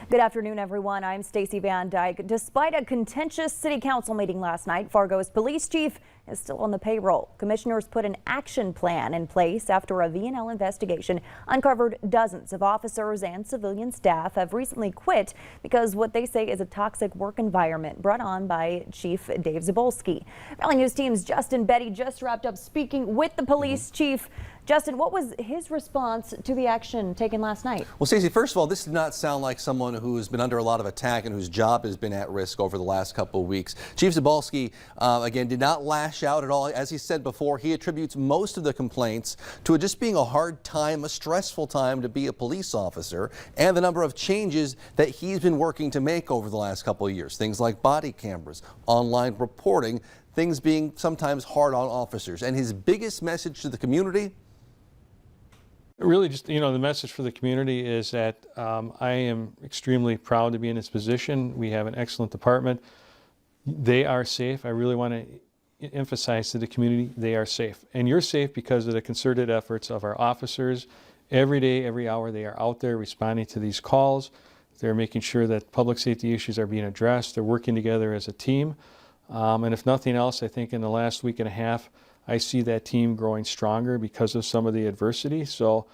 Good afternoon, everyone. I'm Stacy Van Dyke. Despite a contentious city council meeting last night, Fargo's police chief is still on the payroll. Commissioners put an action plan in place after a V&L investigation uncovered dozens of officers and civilian staff have recently quit because what they say is a toxic work environment brought on by Chief Dave Zabolski. Valley News Team's Justin Betty just wrapped up speaking with the police chief. Justin, what was his response to the action taken last night? Well, Stacey, first of all, this did not sound like someone who has been under a lot of attack and whose job has been at risk over the last couple of weeks. Chief Zabolski, again, did not lash out at all. As he said before, he attributes most of the complaints to it just being a hard time, a stressful time to be a police officer, and the number of changes that he's been working to make over the last couple of years. Things like body cameras, online reporting, things being sometimes hard on officers. And his biggest message to the community? Really just, the message for the community is that I am extremely proud to be in this position. We have an excellent department. They are safe. I really want to emphasize to the community, they are safe. And you're safe because of the concerted efforts of our officers. Every day, every hour, they are out there responding to these calls. They're making sure that public safety issues are being addressed. They're working together as a team. And if nothing else, I think in the last week and a half, I see that team growing stronger because of some of the adversity. So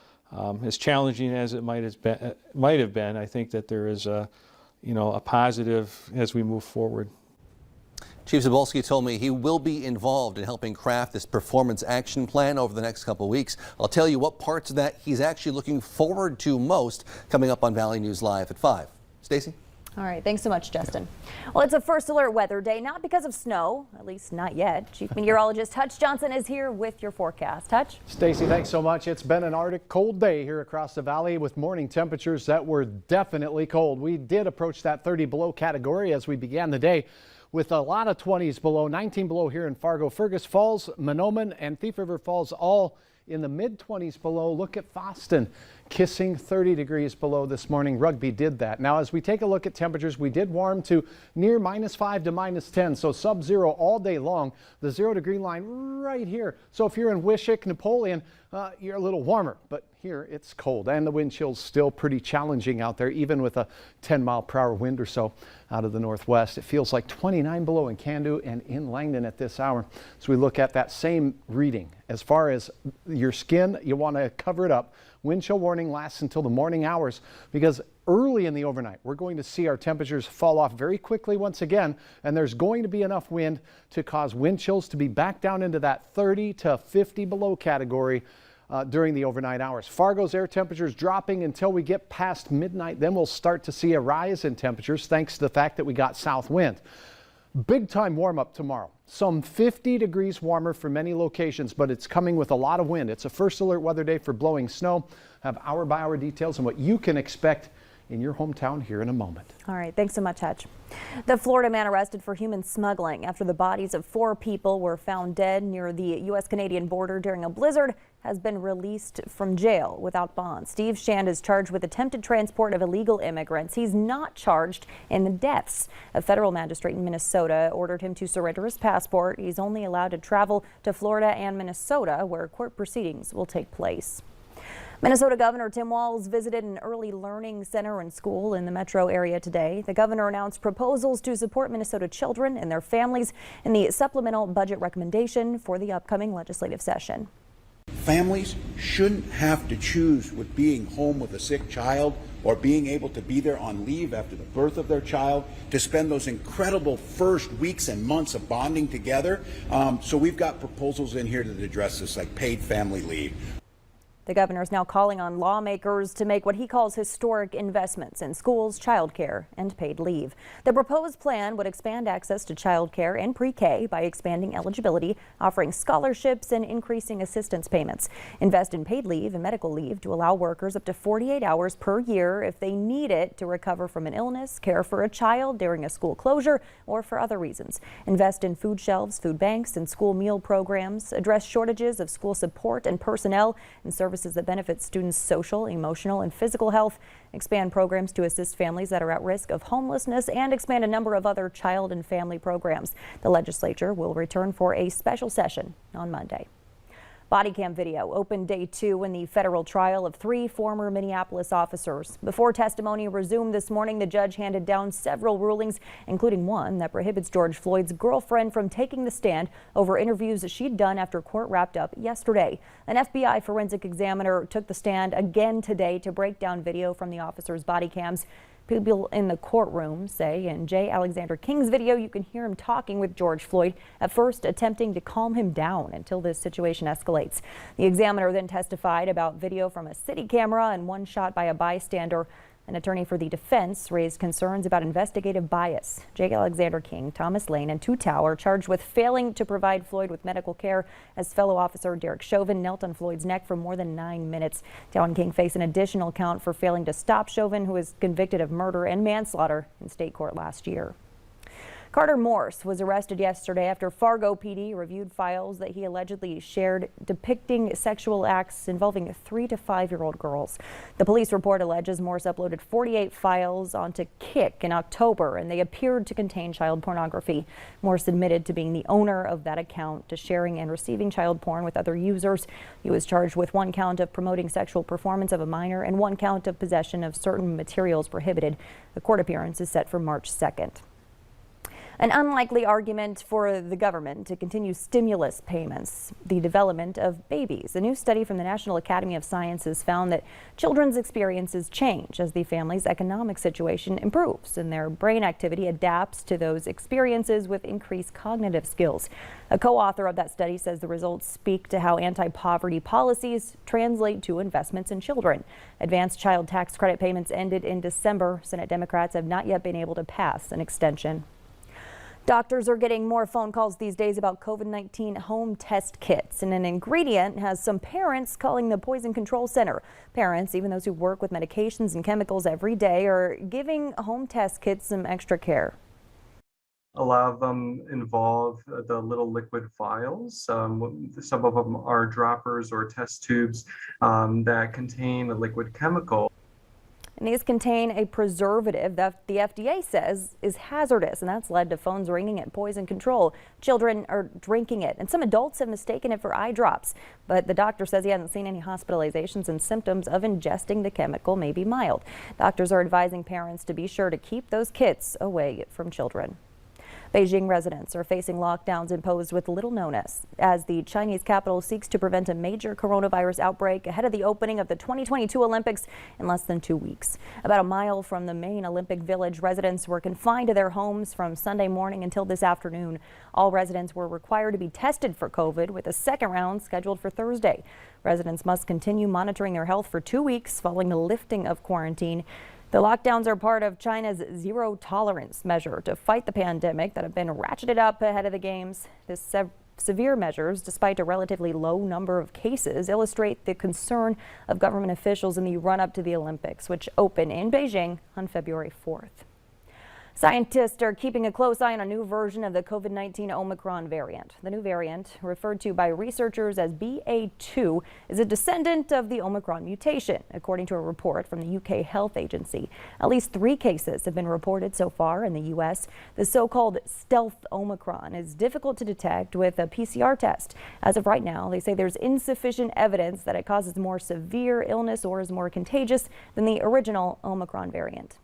as challenging as it might have been, I think that there is a positive as we move forward. Chief Zabolski told me he will be involved in helping craft this performance action plan over the next couple of weeks. I'll tell you what parts of that he's actually looking forward to most coming up on Valley News Live at 5. Stacey? All right, thanks so much, Justin. Well, it's a first alert weather day, not because of snow, at least not yet. Chief Meteorologist Hutch Johnson is here with your forecast. Hutch? Stacey, thanks so much. It's been an Arctic cold day here across the valley with morning temperatures that were definitely cold. We did approach that 30 below category as we began the day with a lot of 20s below, 19 below here in Fargo, Fergus Falls, Monoman, and Thief River Falls all in the mid-20s below. Look at Foston kissing 30 degrees below this morning. Rugby did that. Now, as we take a look at temperatures, we did warm to near -5 to -10, so sub-zero all day long. The 0 degree line right here. So if you're in Wishick, Napoleon, you're a little warmer, but here it's cold, and the wind chill's still pretty challenging out there, even with a 10-mile-per-hour wind or so out of the northwest. It feels like 29 below in Candu and in Langdon at this hour. So we look at that same reading. As far as your skin, you want to cover it up. Wind chill warning lasts until the morning hours because early in the overnight, we're going to see our temperatures fall off very quickly once again, and there's going to be enough wind to cause wind chills to be back down into that 30 to 50 below category during the overnight hours. Fargo's air temperatures dropping until we get past midnight. Then we'll start to see a rise in temperatures thanks to the fact that we got south wind. Big time warm up tomorrow. Some 50 degrees warmer for many locations, but it's coming with a lot of wind. It's a first alert weather day for blowing snow. Have hour by hour details on what you can expect in your hometown here in a moment. All right, thanks so much, Hutch. The Florida man arrested for human smuggling after the bodies of 4 people were found dead near the U.S.-Canadian border during a blizzard has been released from jail without bond. Steve Shand is charged with attempted transport of illegal immigrants. He's not charged in the deaths. A federal magistrate in Minnesota ordered him to surrender his passport. He's only allowed to travel to Florida and Minnesota, where court proceedings will take place. Minnesota Governor Tim Walz visited an early learning center and school in the metro area today. The governor announced proposals to support Minnesota children and their families in the supplemental budget recommendation for the upcoming legislative session. Families shouldn't have to choose with being home with a sick child or being able to be there on leave after the birth of their child to spend those incredible first weeks and months of bonding together. So we've got proposals in here that address this, like paid family leave. The governor is now calling on lawmakers to make what he calls historic investments in schools, childcare, and paid leave. The proposed plan would expand access to childcare and pre-K by expanding eligibility, offering scholarships, and increasing assistance payments. Invest in paid leave and medical leave to allow workers up to 48 hours per year if they need it to recover from an illness, care for a child during a school closure, or for other reasons. Invest in food shelves, food banks, and school meal programs. Address shortages of school support and personnel and services that benefit students' social, emotional, and physical health, expand programs to assist families that are at risk of homelessness, and expand a number of other child and family programs. The legislature will return for a special session on Monday. Body cam video opened day 2 in the federal trial of 3 former Minneapolis officers. Before testimony resumed this morning, the judge handed down several rulings, including one that prohibits George Floyd's girlfriend from taking the stand over interviews she'd done after court wrapped up yesterday. An FBI forensic examiner took the stand again today to break down video from the officers' body cams. People in the courtroom say in J. Alexander King's video, you can hear him talking with George Floyd, at first attempting to calm him down until this situation escalates. The examiner then testified about video from a city camera and one shot by a bystander. An attorney for the defense raised concerns about investigative bias. J. Alexander King, Thomas Lane, and Tu Tao are charged with failing to provide Floyd with medical care as fellow officer Derek Chauvin knelt on Floyd's neck for more than 9 minutes. Tao and King face an additional count for failing to stop Chauvin, who was convicted of murder and manslaughter in state court last year. Carter Morse was arrested yesterday after Fargo PD reviewed files that he allegedly shared depicting sexual acts involving 3 to 5-year-old girls. The police report alleges Morse uploaded 48 files onto Kik in October, and they appeared to contain child pornography. Morse admitted to being the owner of that account, to sharing and receiving child porn with other users. He was charged with 1 count of promoting sexual performance of a minor and 1 count of possession of certain materials prohibited. The court appearance is set for March 2nd. An unlikely argument for the government to continue stimulus payments, the development of babies. A new study from the National Academy of Sciences found that children's experiences change as the family's economic situation improves and their brain activity adapts to those experiences with increased cognitive skills. A co-author of that study says the results speak to how anti-poverty policies translate to investments in children. Advanced child tax credit payments ended in December. Senate Democrats have not yet been able to pass an extension. Doctors are getting more phone calls these days about COVID-19 home test kits, and an ingredient has some parents calling the Poison Control Center. Parents, even those who work with medications and chemicals every day, are giving home test kits some extra care. A lot of them involve the little liquid vials. Some of them are droppers or test tubes that contain a liquid chemical. And these contain a preservative that the FDA says is hazardous, and that's led to phones ringing at Poison Control. Children are drinking it, and some adults have mistaken it for eye drops. But the doctor says he hasn't seen any hospitalizations, and symptoms of ingesting the chemical may be mild. Doctors are advising parents to be sure to keep those kits away from children. Beijing residents are facing lockdowns imposed with little notice as the Chinese capital seeks to prevent a major coronavirus outbreak ahead of the opening of the 2022 Olympics in less than 2 weeks. About a mile from the main Olympic Village, residents were confined to their homes from Sunday morning until this afternoon. All residents were required to be tested for COVID, with a second round scheduled for Thursday. Residents must continue monitoring their health for 2 weeks following the lifting of quarantine. The lockdowns are part of China's zero tolerance measure to fight the pandemic that have been ratcheted up ahead of the games. This severe measures, despite a relatively low number of cases, illustrate the concern of government officials in the run-up to the Olympics, which open in Beijing on February 4th. Scientists are keeping a close eye on a new version of the COVID-19 Omicron variant. The new variant, referred to by researchers as BA2, is a descendant of the Omicron mutation, according to a report from the UK Health Agency. At least 3 cases have been reported so far in the U.S. The so-called stealth Omicron is difficult to detect with a PCR test. As of right now, they say there's insufficient evidence that it causes more severe illness or is more contagious than the original Omicron variant.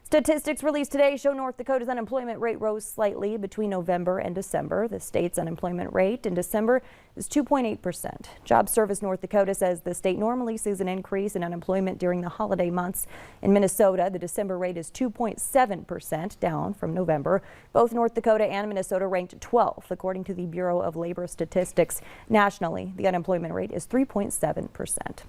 Statistics released today show North Dakota's unemployment rate rose slightly between November and December. The state's unemployment rate in December is 2.8%. Job Service North Dakota says the state normally sees an increase in unemployment during the holiday months. In Minnesota, the December rate is 2.7%, down from November. Both North Dakota and Minnesota ranked 12th, according to the Bureau of Labor Statistics. Nationally, the unemployment rate is 3.7%.